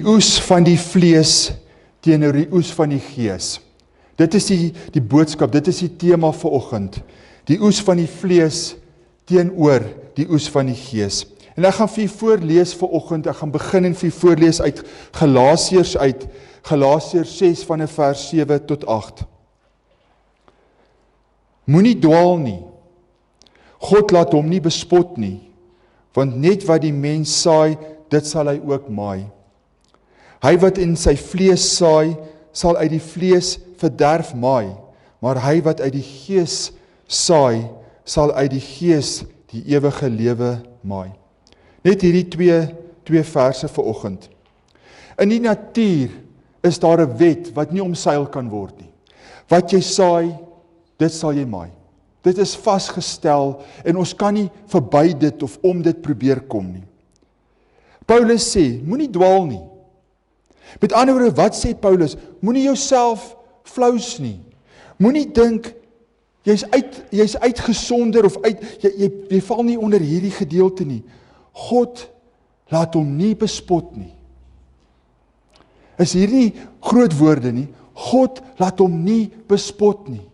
Die oes van die vlees teenoor die oes van die gees. Dit is die boodskap, dit is die tema vanoggend. Die oes van die vlees teenoor die oes van die gees. En ek gaan vir u voorlees vanoggend, ek gaan begin en vir u voorlees uit Galasiërs 6 van vers 7 tot 8. Moenie dwaal nie. God laat hom nie bespot nie, want net wat die mens saai, dit sal hy ook maai. Hy wat in sy vlees saai, sal uit die vlees verderf maai, maar hy wat uit die gees saai, sal uit die gees die ewige lewe maai. Net hierdie twee verse vanoggend. In die natuur is daar 'n wet wat nie omseil kan word nie. Wat jy saai, dit sal jy maai. Dit is vasgestel en ons kan nie verby dit of om dit probeer kom nie. Paulus sê, moenie dwaal nie. Met ander woorde, wat sê Paulus? Moenie jouself flous nie. Moenie dink, jy's uitgesonder of jy val nie onder hierdie gedeelte nie. God laat hom nie bespot nie. Is hier nie groot woorde nie. God laat hom nie bespot nie.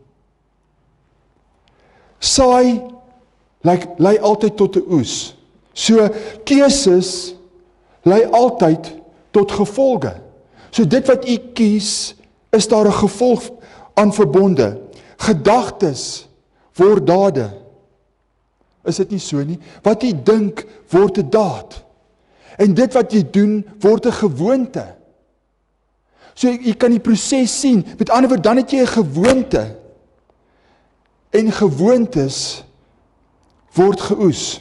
Saai lei altyd tot 'n oes. So keuses lei altyd tot gevolge. So dit wat u kies, is daar 'n gevolg aan verbonde. Gedagtes word dade. Is dit nie so nie? Wat jy dink word 'n daad. En dit wat jy doen word 'n gewoonte. So jy kan die proses sien. Met ander woorde, dan het jy 'n gewoonte. En gewoontes word geoes.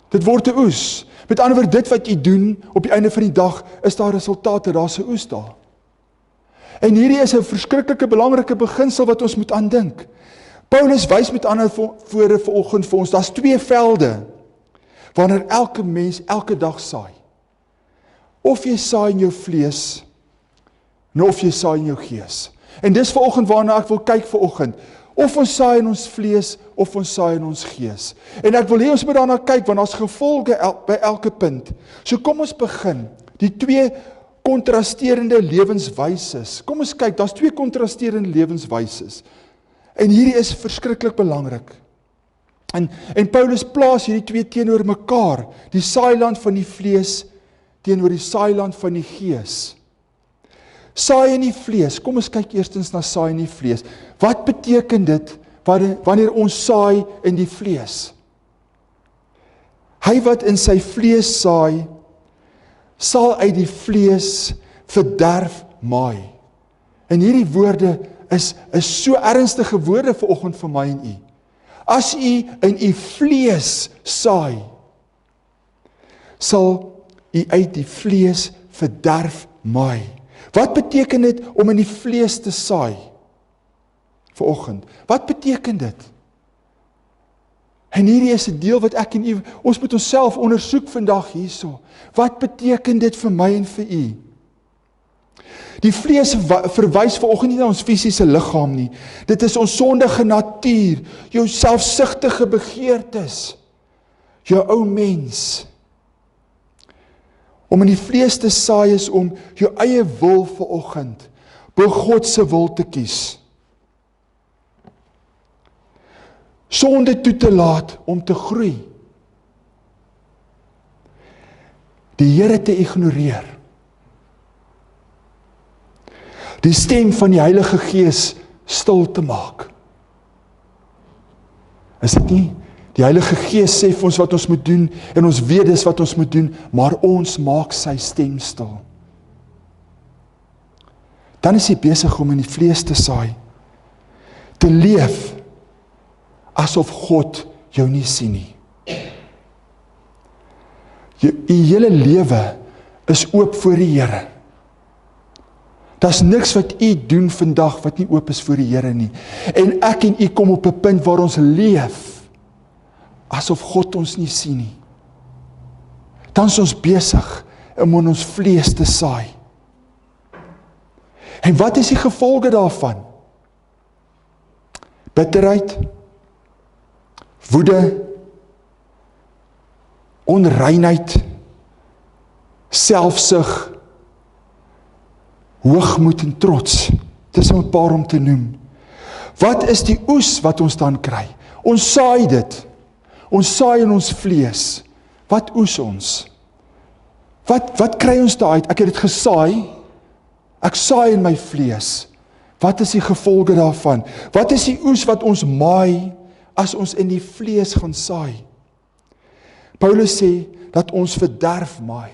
Dit word 'n oes. Met ander woorde, dit wat jy doen op die einde van die dag, is daar resultate, daar's 'n oes daar. En hierdie is 'n verskriklike belangrike beginsel wat ons moet aandink. Paulus wys met ander woorde vanoggend vir ons, daar's 2 velde wanneer elke mens elke dag saai. Of jy saai in jou vlees, of jy saai in jou gees. En dis vanoggend waarna ek wil kyk vanoggend. Of ons saai in ons vlees, of ons saai in ons gees. En ek wil hê ons moet daarna kyk, want daar's gevolge by elke punt. So kom ons begin. Die 2 kontrasterende lewenswyses. Kom ons kyk, daar's 2 kontrasterende lewenswyses. En hierdie is verskriklik belangrik. En Paulus plaas hierdie 2 teenoor mekaar. Die saailand van die vlees teenoor die saailand van die gees. Saai in die vlees. Kom ons kyk eerstens na saai in die vlees. Wat beteken dit wanneer ons saai in die vlees? Hy wat in sy vlees saai, sal uit die vlees verderf maai. En hierdie woorde is so ernstige woorde vanoggend vir my en u. As u in u vlees saai, sal u uit die vlees verderf maai. Wat beteken dit om in die vlees te saai? Vanoggend. Wat beteken dit? En hierdie is 'n deel wat ek en u, ons moet onsself ondersoek vandag hierso. Wat beteken dit vir my en vir u? Die vlees verwys vanoggend nie na ons fisiese liggaam nie. Dit is ons sondige natuur, jou selfsugtige begeertes, jou ou mens. Om in die vlees te saai is om jou eie wil vanoggend bo God se wil te kies. Sonde toe te laat om te groei. Die Here te ignoreer. Die stem van die Heilige Gees stil te maak. Is dit nie? Die Heilige Gees sê vir ons wat ons moet doen, en ons weet dis wat ons moet doen, maar ons maak sy stem stil. Dan is jy besig om in die vlees te saai, te leef, asof God jou nie sien nie. Jou hele lewe is oop voor die Here. Daar's niks wat u doen vandag wat nie oop is voor die Here nie. En ek en u kom op 'n punt waar ons leef asof God ons nie sien nie. Dan is ons besig om in ons vlees te saai. En wat is die gevolge daarvan? Bitterheid, woede, onreinheid, selfsug, hoogmoed en trots. Dis om 'n paar om te noem. Wat is die oes wat ons dan kry? Ons saai dit. Ons saai in ons vlees. Wat oes ons? Wat kry ons daaruit? Ek het dit gesaai. Ek saai in my vlees. Wat is die gevolge daarvan? Wat is die oes wat ons maai as ons in die vlees gaan saai? Paulus sê dat ons verderf maai.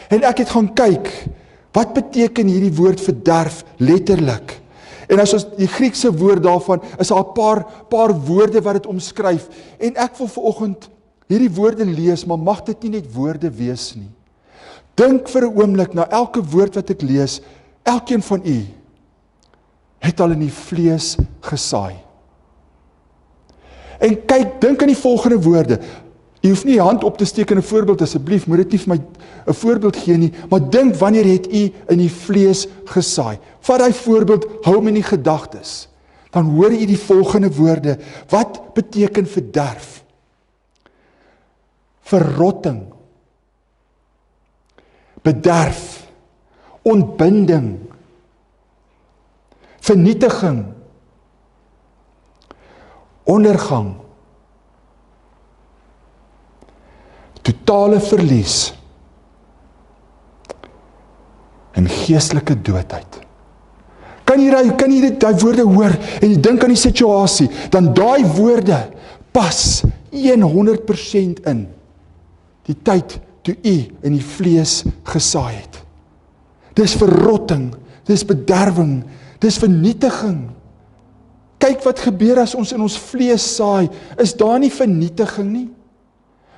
En ek het gaan kyk, wat beteken hierdie woord verderf letterlik? En as ons die Griekse woord daarvan, is daar 'n paar woorde wat dit omskryf. En ek wil vanoggend hierdie woorde lees, maar mag dit nie net woorde wees nie. Dink vir 'n oomblik na elke woord wat ek lees, elkeen van u het al in die vlees gesaai. En kyk, dink aan die volgende woorde. U hoef nie die hand op te steek in 'n voorbeeld asseblief, moet dit nie vir my 'n voorbeeld gee nie, maar dink wanneer het u in die vlees gesaai. Vat daai voorbeeld, hou hom in die gedagtes. Dan hoor u die volgende woorde. Wat beteken verderf? Verrotting, bederf, ontbinding, vernietiging, ondergang, totale verlies en geestelike doodheid. Kan jy daai woorde hoor en jy dink aan die situasie, dan daai woorde pas 100% in die tyd toe u in die vlees gesaai het. Dis verrotting, dis bederwing, dis vernietiging. Kyk wat gebeur as ons in ons vlees saai, is daar nie vernietiging nie?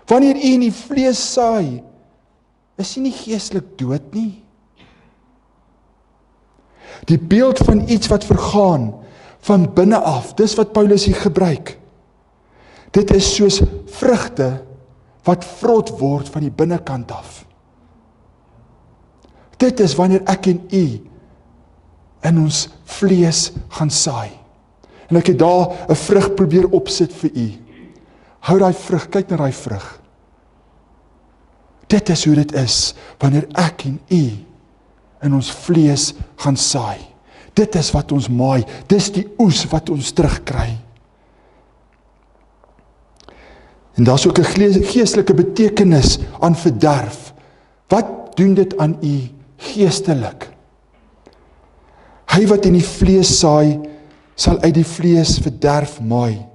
Wanneer u in die vlees saai, is u nie geestelik dood nie. Die beeld van iets wat vergaan, van binne af, dis wat Paulus hier gebruik. Dit is soos vrugte, wat vrot word van die binnekant af. Dit is wanneer ek en u in ons vlees gaan saai. En ek het daar 'n vrug probeer opsit vir u. Hou daai vrug, kyk na daai vrug. Dit is hoe dit is, wanneer ek en u in ons vlees gaan saai. Dit is wat ons maai, dis die oes wat ons terugkry. En daar is ook 'n geestelike betekenis aan verderf. Wat doen dit aan u geestelik? Hy wat in die vlees saai, sal uit die vlees verderf maai.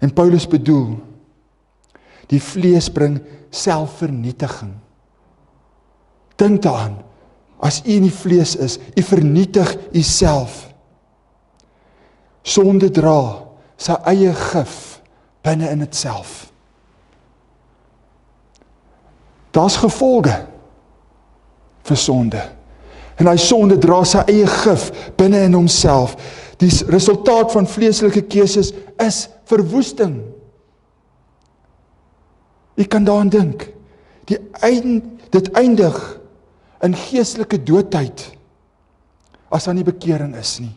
En Paulus bedoel, die vlees bring selfvernietiging. Dink daaraan, as u in die vlees is, u vernietig u self. Sonde dra sy eie gif binne in dit self. Daar's gevolge vir sonde. En hy sonde dra sy eie gif binne in homself. Die resultaat van vleeslike keuses is verwoesting. U kan daaraan dink. Dit eindig in geestelike doodheid as daar nie bekering is nie.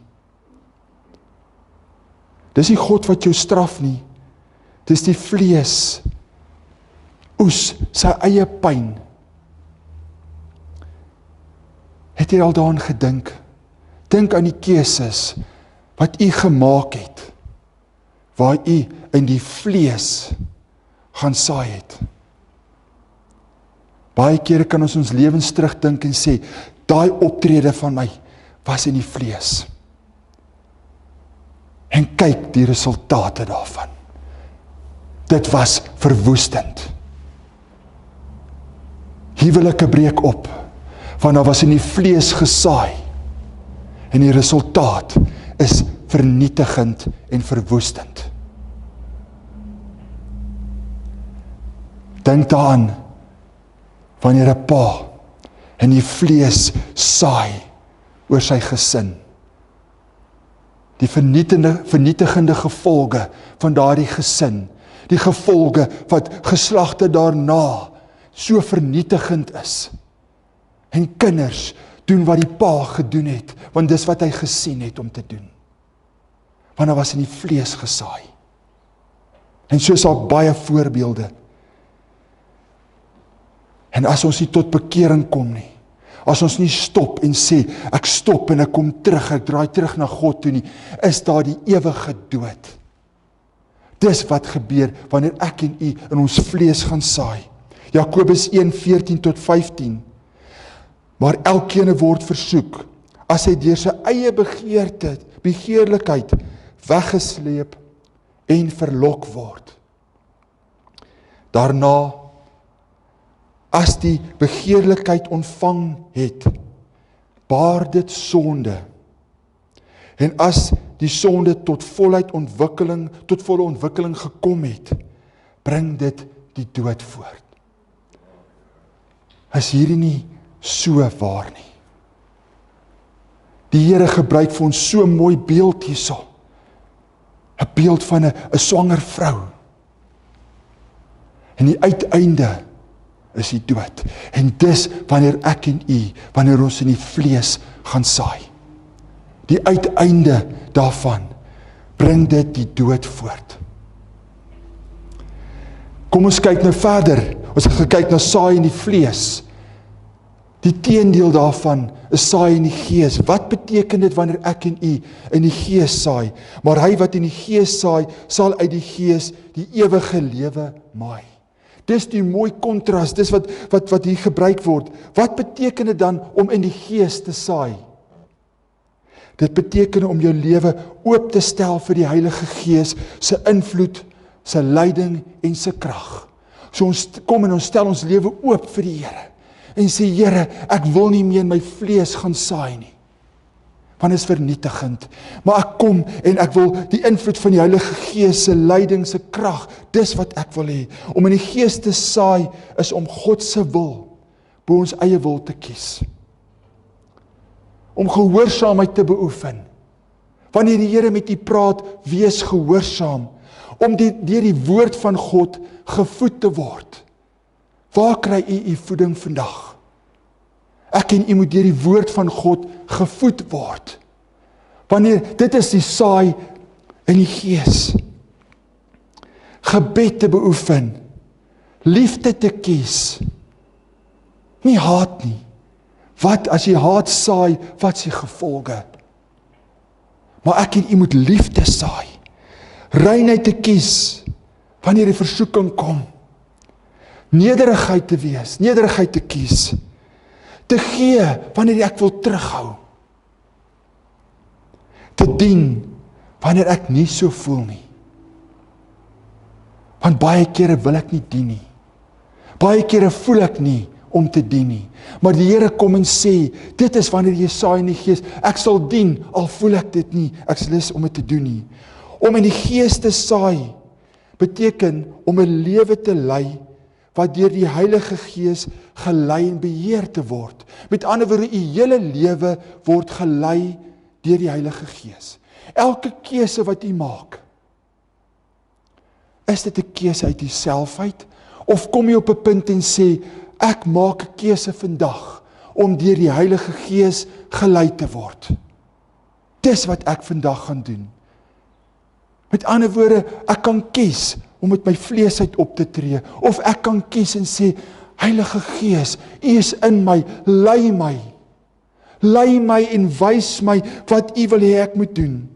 Dis nie God wat jou straf nie. Dis die vlees oes sy eie pyn. Het jy al daaraan gedink? Dink aan die keuses wat u gemaak het, waar u in die vlees gaan saai het. Baie kere kan ons lewens terugdink en sê, daai optrede van my was in die vlees. En kyk die resultate daarvan. Dit was verwoestend. Huwelike breek op, want daar was in die vlees gesaai. En die resultaat is vernietigend en verwoestend. Dink daaraan, wanneer 'n pa in die vlees saai oor sy gesin. Die vernietigende gevolge van daardie gesin, die gevolge wat geslagte daarna so vernietigend is. En kinders doen wat die pa gedoen het, want dis wat hy gesien het om te doen. Want hy was in die vlees gesaai. En so is daar baie voorbeelde. En as ons nie tot bekering kom nie, as ons nie stop en sê, ek stop en ek kom terug, ek draai terug na God toe nie, is daar die ewige dood. Dis wat gebeur wanneer ek en u in ons vlees gaan saai. Jakobus 1:14 tot 15. Maar elkeen word versoek, as hy deur sy eie begeerlikheid weggesleep en verlok word. Daarna, as die begeerlikheid ontvang het, baar dit sonde. En as die sonde tot volle ontwikkeling gekom het, bring dit die dood voort. Is hierdie nie so waar nie? Die Here gebruik vir ons so mooi beeld hierso. 'n beeld van 'n swanger vrou. En die uiteinde is die dood. En dis wanneer ek en u, wanneer ons in die vlees gaan saai. Die uiteinde daarvan bring dit die dood voort. Kom ons kyk nou verder. Ons het gekyk na saai in die vlees. Die teendeel daarvan is saai in die gees. Wat beteken dit wanneer ek en u in die gees saai? Maar hy wat in die gees saai, sal uit die gees die ewige lewe maai. Dis die mooi kontras, dis wat hier gebruik word. Wat beteken dit dan om in die gees te saai? Dit beteken om jou lewe oop te stel vir die Heilige Gees, sy invloed, sy leiding en sy krag. So ons kom en ons stel ons lewe oop vir die Here. En sê, Here, ek wil nie meer in my vlees gaan saai nie. Want is vernietigend. Maar ek kom en ek wil die invloed van die Heilige Gees, se leiding, se krag, dis wat ek wil hê. Om in die Gees te saai is om God se wil bo ons eie wil te kies. Om gehoorsaamheid te beoefen. Wanneer die Here met u praat, wees gehoorsaam. Om deur die woord van God gevoed te word. Waar kry u voeding vandag? Ek en u moet deur die woord van God gevoed word. Wanneer dit is die saai in die gees. Gebed te beoefen. Liefde te kies. Nie haat nie. Wat as jy haat saai, wat is die gevolge? Maar ek en u moet liefde saai. Reinheid te kies wanneer die versoeking kom. Nederigheid te wees, nederigheid te kies. Te gee wanneer ek wil terughou. Te dien wanneer ek nie so voel nie. Want baie kere wil ek nie dien nie. Baie kere voel ek nie om te dien nie. Maar die Here kom en sê, dit is wanneer jy saai in die gees. Ek sal dien, al voel ek dit nie. Ek is lus om dit te doen nie. Om in die gees te saai, beteken om 'n lewe te lei, wat deur die Heilige Gees gelei en beheer te word. Met ander woorde, u hele lewe word gelei deur die Heilige Gees. Elke keuse wat u maak, is dit 'n keuse uit jouself uit, of kom jy op 'n punt en sê, ek maak 'n keuse vandag, om deur die Heilige Gees gelei te word. Dis wat ek vandag gaan doen. Met ander woorde, ek kan kies om met my vlees uit op te tree, of ek kan kies en sê, Heilige Gees, U is in my, lei my en wys my wat U wil hê ek moet doen.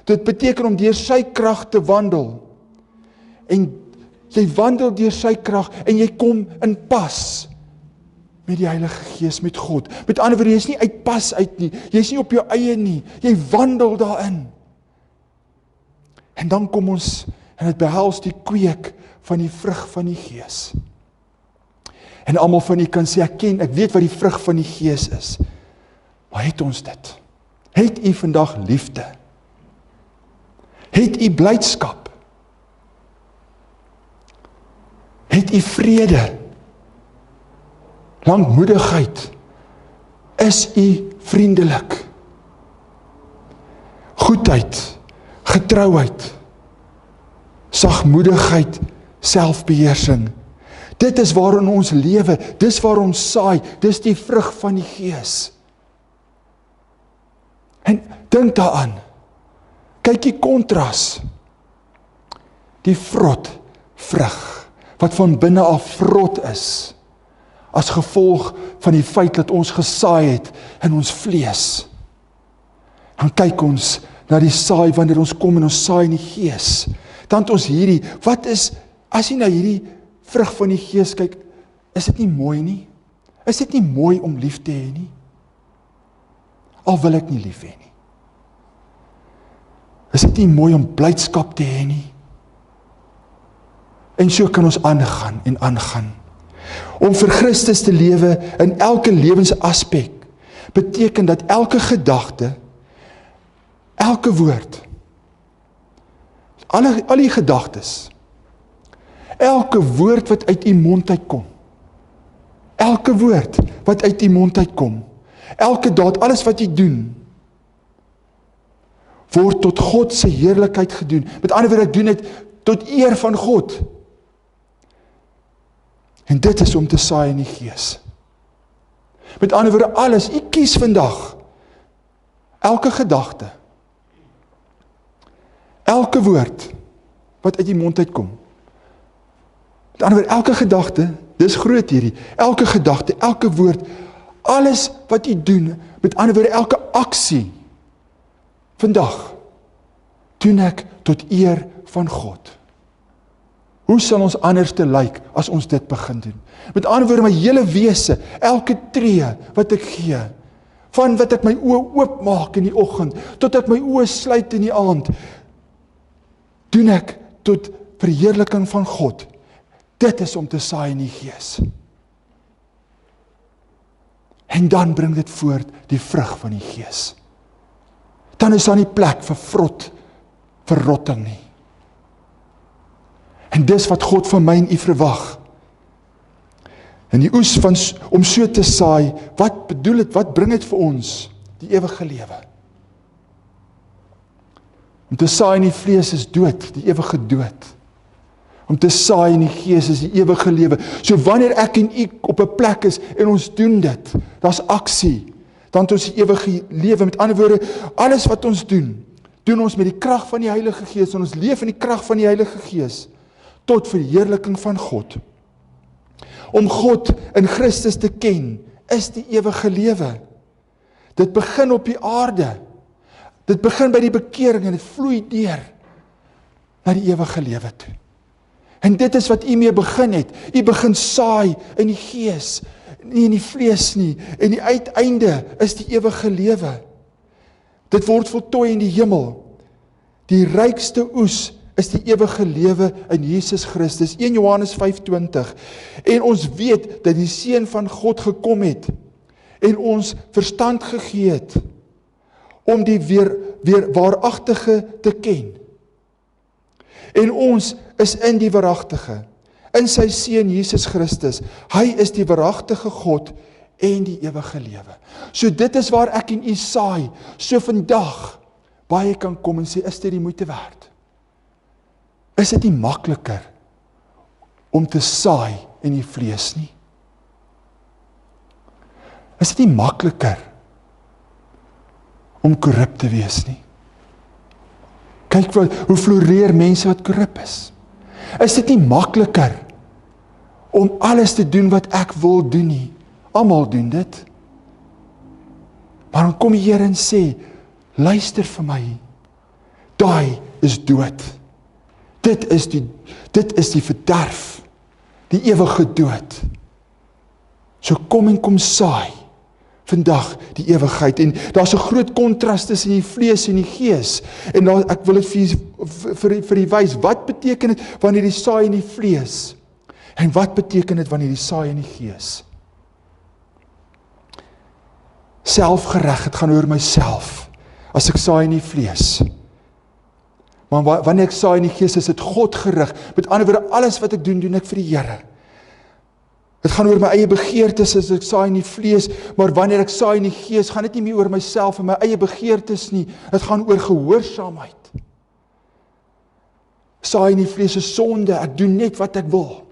Dit beteken om deur sy krag te wandel, en jy wandel deur sy krag, en jy kom in pas met die Heilige Gees, met God. Met ander woorde, jy is nie uit pas uit nie, jy is nie op jou eie nie, jy wandel daarin. En dan kom ons, en het behels die kweek van die vrug van die Gees. En almal van u kan sê, ek weet wat die vrug van die Gees is. Maar het ons dit? Het u vandag liefde? Het u blydskap? Het u vrede? Lankmoedigheid? Is u vriendelik? Goedheid, getrouheid, sagmoedigheid, selfbeheersing. Dit is waarin ons lewe, dis waar ons saai, dis die vrug van die Gees. En dink daaraan, kyk die kontras, die vrot vrug, wat van binne af vrot is, as gevolg van die feit dat ons gesaai het in ons vlees. Dan kyk ons na die saai wanneer ons kom en ons saai in die Gees. Dan het ons hierdie, wat is, as jy na hierdie vrug van die Gees kyk, is dit nie mooi nie? Is dit nie mooi om lief te hê nie? Al wil ek nie lief hê nie. Is dit nie mooi om blydskap te hê nie? En so kan ons aangaan en aangaan. Om vir Christus te lewe in elke lewensaspek beteken dat elke gedagte, elke woord, al die gedagtes, elke woord wat uit u mond uitkom, elke woord wat uit u mond uitkom, elke daad, alles wat jy doen, word tot God se heerlikheid gedoen. Met ander woorde, ek doen dit tot eer van God. En dit is om te saai in die Gees. Met ander woorde, alles, u kies vandag, elke gedagte, elke woord wat uit die mond uitkom. Met ander woorde, elke gedagte, dis groot hierdie, elke gedagte, elke woord, alles wat jy doen, met ander woorde, elke aksie, vandag, doen ek tot eer van God. Hoe sal ons anders te lyk as ons dit begin doen? Met ander woorde, my hele wese, elke tree wat ek gee, van wat ek my oë oopmaak in die oggend, tot ek my oë sluit in die aand, doen ek tot verheerliking van God. Dit is om te saai in die Gees. En dan bring dit voort die vrug van die Gees. Dan is daar nie plek vir verrotting nie. En dis wat God van my en u verwag. En die oes van, om so te saai, wat bedoel het, wat bring het vir ons? Die ewige lewe. Om te saai in die vlees is dood, die ewige dood. Om te saai in die Gees is die ewige lewe. So wanneer ek en u op 'n plek is en ons doen dit, daar's aksie, dan het ons die ewige lewe. Met ander woorde, alles wat ons doen ons met die krag van die Heilige Gees, en ons leef in die krag van die Heilige Gees, tot verheerliking van God. Om God in Christus te ken, is die ewige lewe. Dit begin op die aarde. Dit begin by die bekering en dit vloei deur na die ewige lewe toe. En dit is wat u mee begin het. U begin saai in die Gees, nie in die vlees nie. En die uiteinde is die ewige lewe. Dit word voltooi in die hemel. Die rykste oes is die ewige lewe in Jesus Christus. 1 Johannes 5:20. En ons weet dat die Seun van God gekom het en ons verstand gegee het om die weer waaragtige te ken. En ons is in die waaragtige, in sy Seun Jesus Christus. Hy is die waaragtige God en die ewige lewe. So dit is waar ek en u saai. So vandag baie kan kom en sê, is dit die moeite werd? Is dit nie makliker om te saai in die vlees nie? Is dit nie makliker om korrup te wees nie? Kyk hoe floreer mense wat korrup is. Is dit nie makliker om alles te doen wat ek wil doen nie? Almal doen dit. Maar dan kom die Here en sê, luister vir my, daai is dood. Dit is die verderf, die ewige dood. So kom en kom saai vandag die ewigheid. En daar's 'n groot kontras tussen die vlees en die Gees. En daar, ek wil dit vir u wys, wat beteken dit wanneer jy saai in die vlees? En wat beteken dit wanneer jy saai in die Gees? Selfgereg, het gaan oor myself, as ek saai in die vlees. Maar wanneer ek saai in die Gees, is dit God gerig. Met ander woorde, alles wat ek doen ek vir die Here. Dit gaan oor my eie begeertes as ek saai in die vlees, maar wanneer ek saai in die Gees, gaan dit nie meer oor myself en my eie begeertes nie. Dit gaan oor gehoorsaamheid. Saai in die vlees is sonde, ek doen net wat ek wil.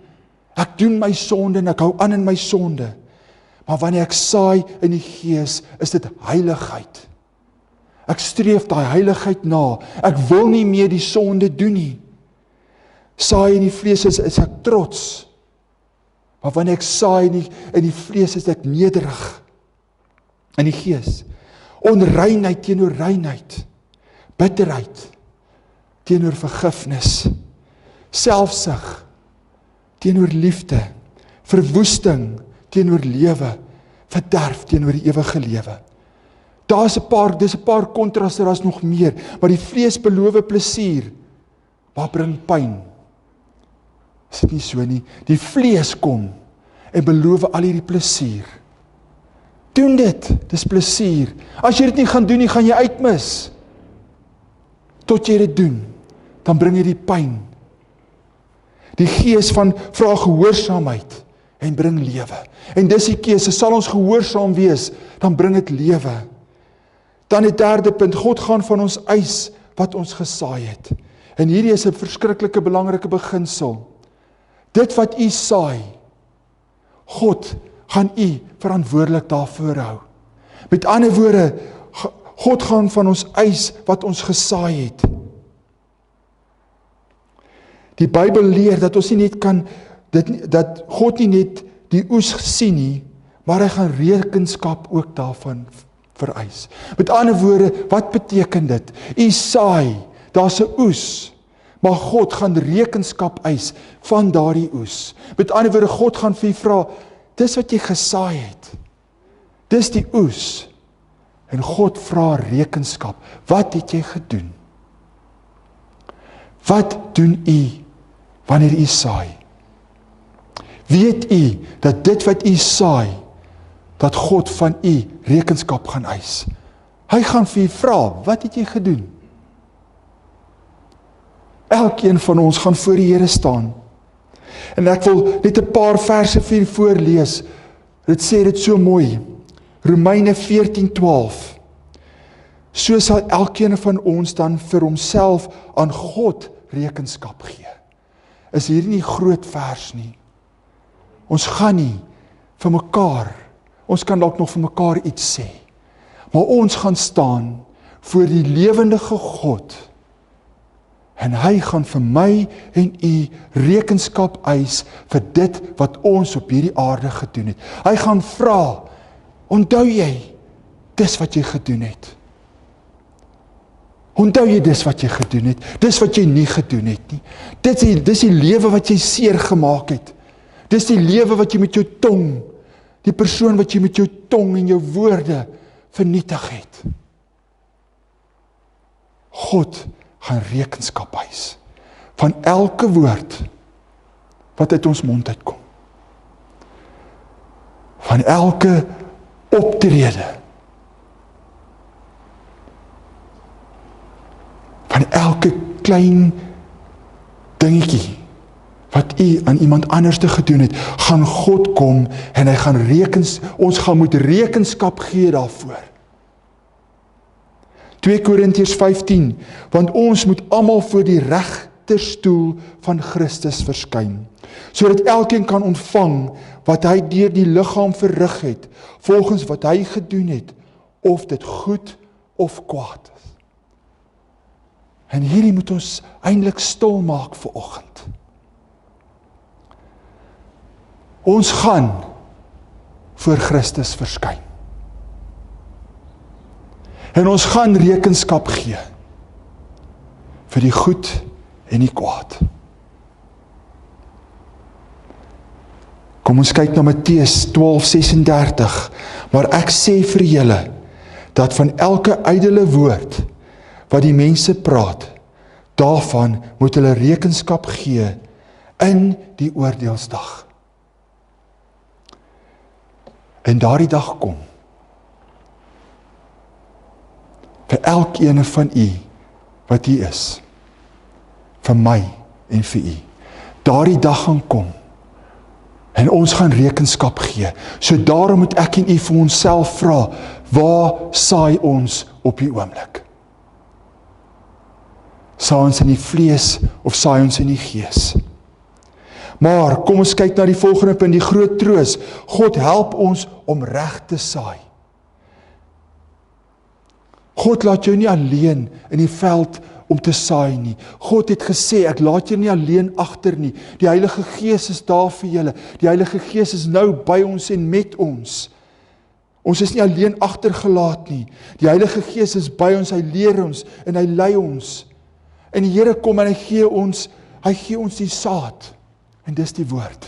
Ek doen my sonde en ek hou aan in my sonde. Maar wanneer ek saai in die Gees, is dit heiligheid. Ek streef daai heiligheid na. Ek wil nie meer die sonde doen nie. Saai in die vlees is ek trots. Maar wanneer ek saai in die vlees, is ek nederig in die gees. Onreinheid teenoor reinheid, bitterheid teenoor vergifnis, selfsug teenoor liefde, verwoesting teenoor lewe, verderf teenoor die ewige lewe. Dis 'n paar kontraste, daar's nog meer, maar die vlees beloof plesier, maar bring pyn. Is dit nie so nie? Die vlees kom en beloof al hierdie plesier. Doen dit, dis plesier. As jy dit nie gaan doen nie, gaan jy uitmis. Tot jy dit doen, dan bring jy die pyn. Die gees van vra gehoorsaamheid en bring lewe. En dis die keuse, sal ons gehoorsaam wees, dan bring dit lewe. Dan die derde punt, God gaan van ons eis wat ons gesaai het. En hierdie is 'n verskriklike belangrike beginsel. Dit wat u saai, God gaan u verantwoordelik daarvoor hou. Met ander woorde, God gaan van ons eis wat ons gesaai het. Die Bybel leer dat ons nie net kan, dat God nie net die oes sien nie, maar hy gaan rekenskap ook daarvan vereis. Met ander woorde, wat beteken dit? U saai, daar's 'n oes, maar God gaan rekenskap eis van daardie oes. Met ander woorde, God gaan vir u vra, dis wat jy gesaai het. Dis die oes. En God vra rekenskap. Wat het jy gedoen? Wat doen u wanneer u saai? Weet u dat dit wat u saai, dat God van u rekenskap gaan eis? Hy gaan vir u vra, wat het jy gedoen? Elkeen van ons gaan voor die Here staan. En ek wil net 'n paar verse vir u voorlees. Dit sê dit so mooi. Romeine 14:12. So sal elkeen van ons dan vir homself aan God rekenskap gee. Is hier nie groot vers nie. Ons gaan nie vir mekaar, ons kan dalk nog vir mekaar iets sê, maar ons gaan staan voor die lewendige God, en hy gaan vir my en u rekenskap eis vir dit wat ons op hierdie aarde gedoen het. Hy gaan vra, onthou jy dis wat jy gedoen het? Onthou jy dis wat jy gedoen het? Dis wat jy nie gedoen het nie. Dis die lewe wat jy seer gemaak het. Dis die lewe wat jy met jou tong, die persoon wat jy met jou tong en jou woorde vernietig het. God gaan rekenskap eis van elke woord wat uit ons mond uitkom. Van elke optrede. Van elke klein dingetjie wat u aan iemand anders te gedoen het, gaan God kom en hy gaan ons gaan moet rekenskap gee daarvoor. 2 Korintiërs 15, want ons moet almal voor die regterstoel van Christus verskyn, sodat elkeen kan ontvang wat hy deur die liggaam verrig het, volgens wat hy gedoen het, of dit goed of kwaad is. En hierdie moet ons eintlik stil maak vir oggend. Ons gaan voor Christus verskyn. En ons gaan rekenskap gee vir die goed en die kwaad. Kom ons kyk na Matteus 12:36. Maar ek sê vir julle, dat van elke ydelle woord wat die mense praat, daarvan moet hulle rekenskap gee in die oordeelsdag. En daardie dag kom, vir elkeen van u, wat u is, vir my en vir u. Daardie dag gaan kom, en ons gaan rekenskap gee. So daarom moet ek en u vir onsself vra, waar saai ons op die oomblik? Saai ons in die vlees, of saai ons in die gees? Maar, kom ons kyk na die volgende punt, die groot troos. God help ons om reg te saai. God laat jou nie alleen in die veld om te saai nie. God het gesê, ek laat julle nie alleen agter nie. Die Heilige Gees is daar vir julle. Die Heilige Gees is nou by ons en met ons. Ons is nie alleen agtergelaat nie. Die Heilige Gees is by ons, hy leer ons en hy lei ons. En die Here kom en hy gee ons die saad. En dis die woord.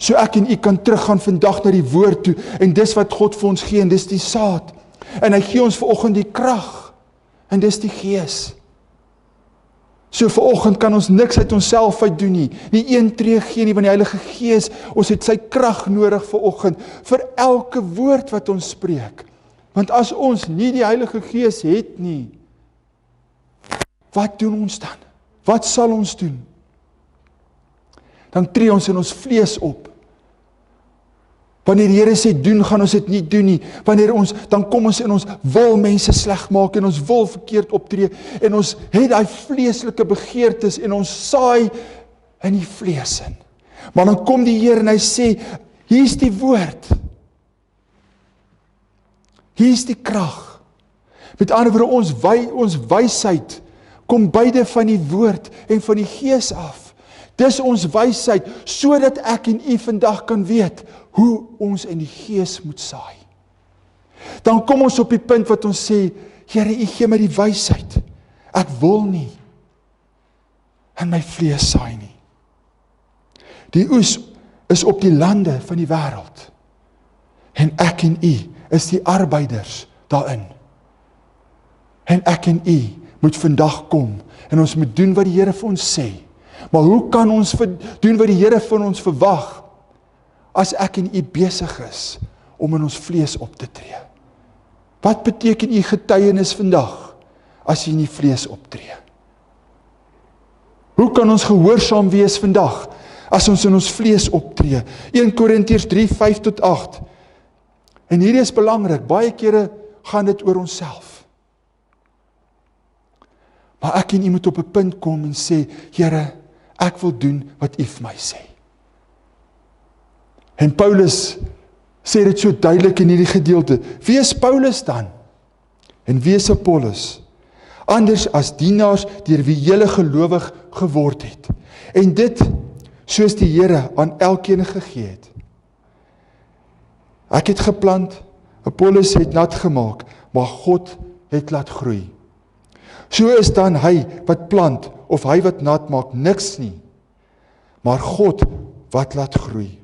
So ek en u kan teruggaan vandag na die woord toe, en dis wat God vir ons gee, en dis die saad. En hy gee ons vanoggend die krag, en dis die Gees. So vanoggend kan ons niks uit onsself uit doen nie, nie een tree gee nie, want die Heilige Gees, ons het sy krag nodig vanoggend, vir elke woord wat ons spreek. Want as ons nie die Heilige Gees het nie, wat doen ons dan? Wat sal ons doen? Dan tree ons in ons vlees op. Wanneer die Here sê doen, gaan ons dit nie doen nie. Dan kom ons en ons wil mense sleg maak en ons wil verkeerd optree en ons het daai vleeslike begeertes en ons saai in die vlees in. Maar dan kom die Here en hy sê, hier's die woord. Hier's die krag. Met ander woorde, ons wysheid kom beide van die woord en van die Gees af. Dis ons wysheid, sodat ek en u vandag kan weet hoe ons in die Gees moet saai. Dan kom ons op die punt wat ons sê, Here, u gee my die wysheid. Ek wil nie in my vlees saai nie. Die oes is op die lande van die wêreld. En ek en u is die arbeiders daarin. En ek en u moet vandag kom en ons moet doen wat die Here vir ons sê. Maar hoe kan ons doen wat die Here van ons verwag as ek en u besig is om in ons vlees op te tree? Wat beteken u getuienis vandag as jy in die vlees optree? Hoe kan ons gehoorsaam wees vandag as ons in ons vlees optree? 1 Korintiërs 3:5-8. En hierdie is belangrik, baie kere gaan dit oor onsself. Maar ek en u moet op 'n punt kom en sê, Here, ek wil doen wat u vir my sê. En Paulus sê dit so duidelik in hierdie gedeelte. Wie is Paulus dan? En wie is Apollos? Anders as dienaars deur wie julle gelowig geword het. En dit soos die Here aan elkeen gegee het. Ek het geplant, Apollos het nat gemaak, maar God het laat groei. So is dan hy wat plant of hy wat nat maak niks nie, maar God wat laat groei.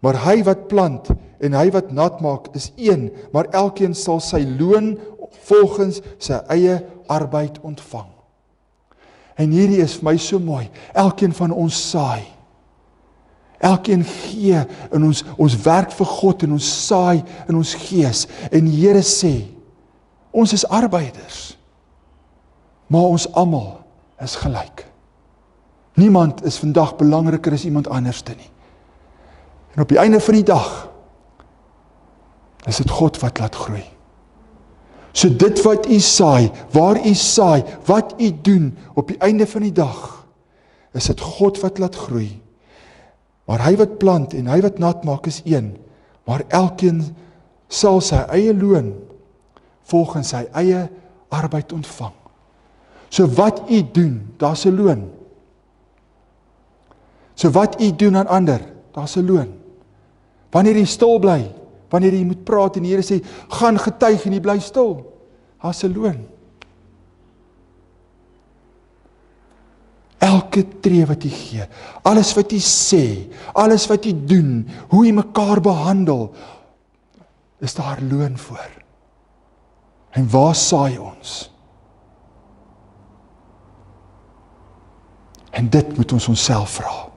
Maar hy wat plant en hy wat nat maak is een, maar elkeen sal sy loon volgens sy eie arbeid ontvang. En hierdie is vir my so mooi, elkeen van ons saai. Elkeen gee in ons werk vir God en ons saai in ons gees. En die Here sê, ons is arbeiders. Maar ons almal is gelyk. Niemand is vandag belangriker as iemand anders nie. En op die einde van die dag is dit God wat laat groei. So dit wat u saai, waar u saai, wat u doen, op die einde van die dag, is dit God wat laat groei. Maar hy wat plant en hy wat nat maak is een, maar elkeen sal sy eie loon volgens sy eie arbeid ontvang. So wat u doen, daar's 'n loon. So wat u doen aan ander, daar's 'n loon. Wanneer jy stil bly, wanneer jy moet praat en die Here sê, gaan getuig en jy bly stil, daar's 'n loon. Elke tree wat jy gee, alles wat jy sê, alles wat jy doen, hoe jy mekaar behandel, is daar loon voor. En waar saai ons? En dit moet ons onsself vra.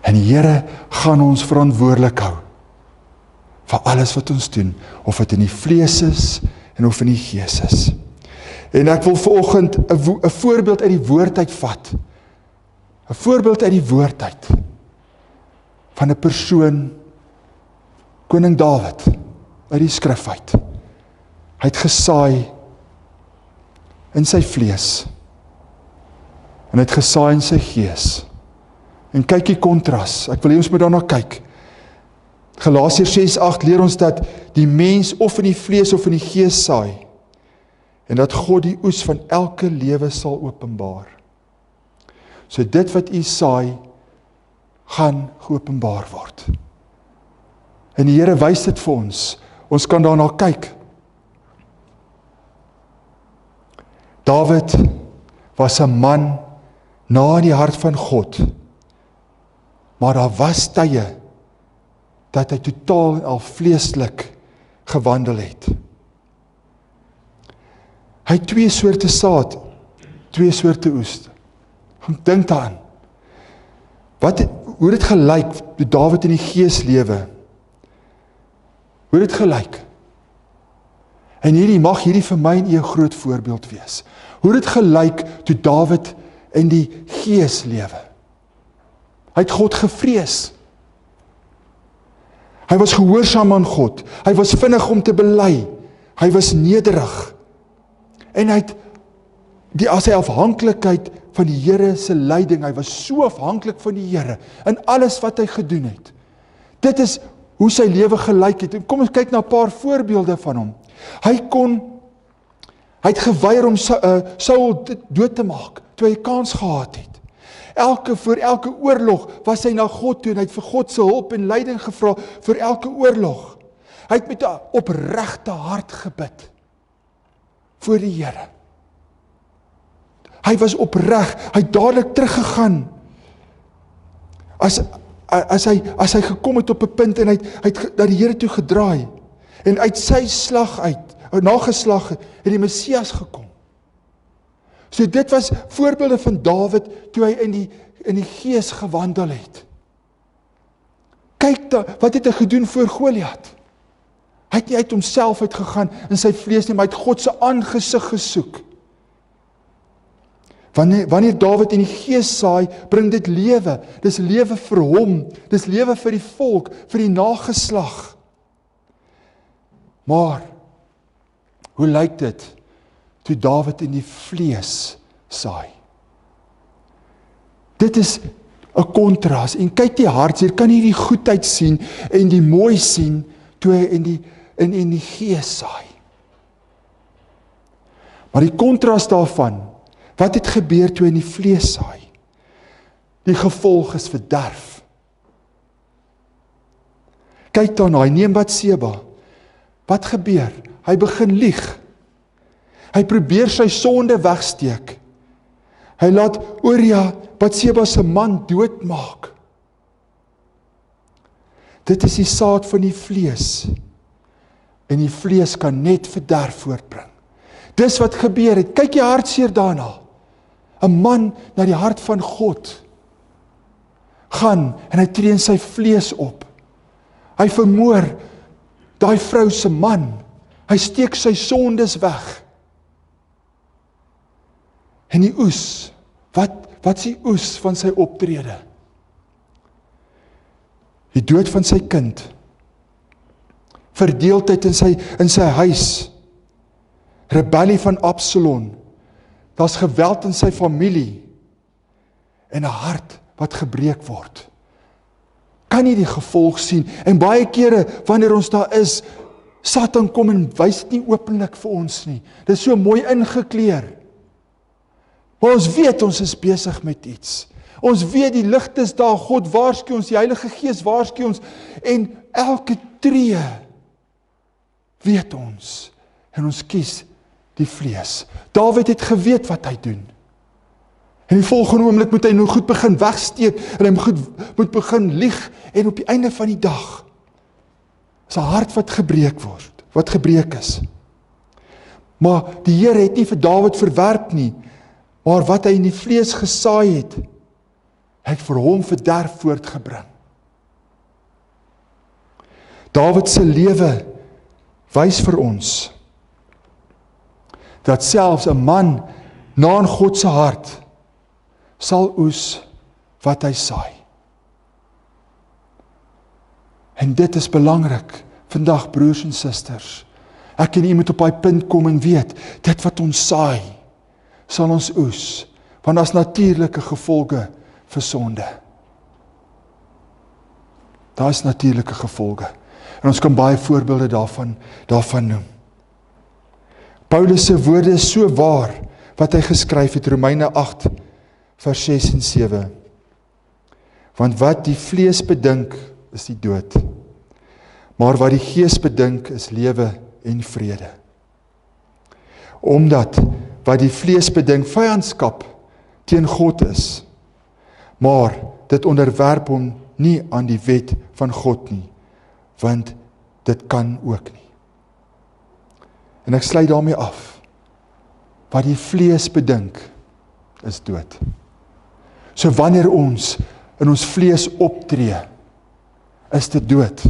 En die Here gaan ons verantwoordelik hou vir alles wat ons doen, of dit in die vlees is en of in die gees is. En ek wil vanoggend 'n voorbeeld uit die woord uit vat. 'n Voorbeeld uit die woord uit van 'n persoon, koning Dawid, uit die skrif uit. Hy het gesaai in sy vlees en hy het gesaai in sy gees. En kyk die kontras, ek wil hê ons moet daarna kyk. Galasiërs 6:8 leer ons dat die mens of in die vlees of in die gees saai. en dat God die oes van elke lewe sal openbaar. So dit wat u saai, gaan geopenbaar word. En die Here wys dit vir ons kan daarna kyk. Dawid was 'n man na die hart van God, maar daar was tye dat hy totaal en al vleeslik gewandel het. Hy het 2 soorte saad, 2 soorte oes. Dink daaraan. Hoe het dit gelyk toe Dawid in die gees lewe? Hoe het dit gelyk? En mag hierdie vir my en u 'n groot voorbeeld wees. Hoe het dit gelyk toe Dawid in die gees lewe? Hy het God gevrees. Hy was gehoorsaam aan God. Hy was vinnig om te bely. Hy was nederig. En hy het as hy afhanklikheid van die Here se leiding, hy was so afhanklik van die Here in alles wat hy gedoen het. Dit is hoe sy lewe gelyk het. Kom ons kyk na 'n paar voorbeelde van hom. Hy het geweier om Saul dood te maak, toe hy 'n kans gehad het. Voor elke oorlog was hy na God toe, en hy het vir God se hulp en leiding gevra vir elke oorlog. Hy het met 'n opregte hart gebid voor die Here. Hy was opreg, hy het dadelik teruggegaan. As hy gekom het op 'n punt en hy het na die Here toe gedraai, en uit sy nageslag het die Messias gekom. So dit was voorbeelde van Dawid toe hy in die gees gewandel het. Kyk wat het hy gedoen voor Goliat? Hy het nie uit homself uitgegaan in sy vlees nie, maar hy het God se aangesig gesoek. Wanneer Dawid in die gees saai, bring dit lewe. Dis lewe vir hom, dis lewe vir die volk, vir die nageslag. Maar hoe lyk dit toe Dawid in die vlees saai? Dit is 'n kontras, en kyk die hartseer, kan jy die goedheid sien en die mooi sien toe hy in die gees saai. Maar die kontras daarvan, wat het gebeur toe in die vlees saai? Die gevolg is verderf. Kyk daarna, hy neem Batseba. Wat gebeur? Hy begin lieg. Hy probeer sy sonde wegsteek. Hy laat Uria, Batseba se man, doodmaak. Dit is die saad van die vlees. En die vlees kan net verderf voortbring. Dis wat gebeur het. Kyk jy hartseer daarna. 'n Man na die hart van God gaan en hy tree in sy vlees op. Hy vermoor daai vrou se man. Hy steek sy sondes weg. En die oes, wat is die oes van sy optrede? Die dood van sy kind. Verdeeldheid in sy huis. Rebellie van Absalom. Daar's geweld in sy familie. En 'n hart wat gebreek word. Kan jy die gevolg sien? En baie kere, wanneer ons daar is, Satan kom en wys dit nie openlik vir ons nie. Dit is so mooi ingekleer. Maar ons weet ons is besig met iets. Ons weet die lig is daar, God waarsku ons, die Heilige Gees waarsku ons, en elke tree weet ons, en ons kies die vlees. Dawid het geweet wat hy doen. En die volgende oomblik moet hy nou goed begin wegsteek, en hy moet begin lieg, en op die einde van die dag, is 'n hart wat gebreek is. Maar die Here het nie vir Dawid verwerp nie, maar wat hy in die vlees gesaai het, hy het vir hom verderf voortgebring. Dawid se lewe wys vir ons, dat selfs 'n man na in God se hart, sal oes wat hy saai. En dit is belangrik, vandag broers en susters. Ek en u moet op daai punt kom en weet, dit wat ons saai, sal ons oes, want daar's natuurlike gevolge vir sonde. Daar is natuurlike gevolge. En ons kan baie voorbeelde daarvan noem. Paulus se woorde is so waar, wat hy geskryf het, Romeine 8, vers 6 en 7. Want wat die vlees bedink, is die dood. Maar wat die gees bedink, is lewe en vrede. Omdat wat die vlees bedink vyandskap teen God is, maar dit onderwerp hom nie aan die wet van God nie, want dit kan ook nie. En ek sluit daarmee af. Wat die vlees bedink, is dood. So wanneer ons in ons vlees optree, is dit dood.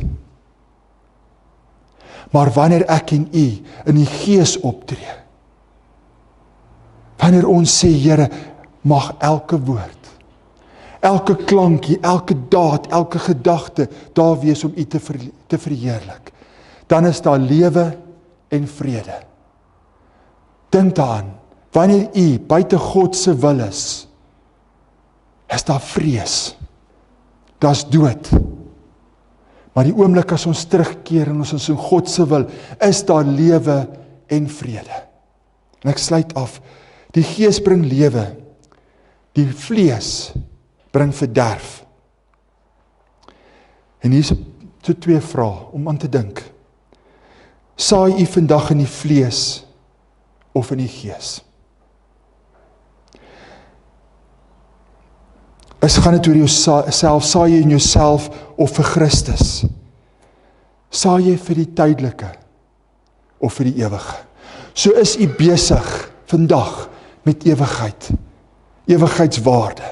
Maar wanneer ek en u in die gees optree, wanneer ons sê, Here, mag elke woord, elke klankie, elke daad, elke gedagte daar wees om u te verheerlik, dan is daar lewe en vrede. Dink daaraan, wanneer u buite God se wil is daar vrees, daar's dood. Maar die oomblik as ons terugkeer en ons is in God se wil, is daar lewe en vrede. En ek sluit af, die gees bring lewe, die vlees bring verderf. En hier is so 2 vrae om aan te dink. Saai u vandag in die vlees of in die gees? Gaan dit oor jouself, saai jy in jouself of vir Christus? Saai jy vir die tydelike of vir die ewige? So is u besig vandag met ewigheid, ewigheidswaarde.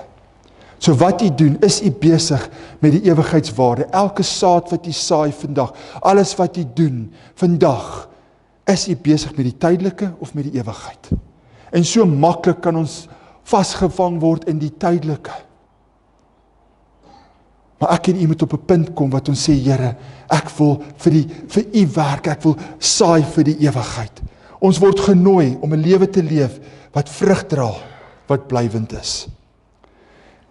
So wat u doen, is u besig met die ewigheidswaarde. Elke saad wat u saai vandag, alles wat u doen vandag, is u besig met die tydelike of met die ewigheid. En so maklik kan ons vasgevang word in die tydelike. Maar ek en u moet op 'n punt kom wat ons sê, Here, ek wil vir u werk, ek wil saai vir die ewigheid. Ons word genooi om 'n lewe te leef wat vrug dra, wat blywend is.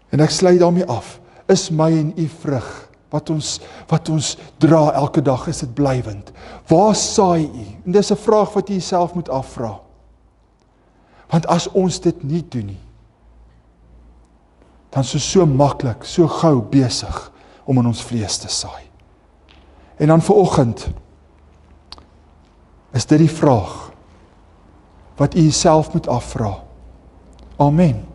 En ek sluit daarmee af, is my en u vrug, wat ons dra elke dag, is dit blywend? Waar saai u? En dis 'n vraag wat u jouself moet afvra. Want as ons dit nie doen nie, dan is ons so maklik, so gou besig om in ons vlees te saai. En dan vanoggend is dit die vraag wat u jouself moet afvra. Amen.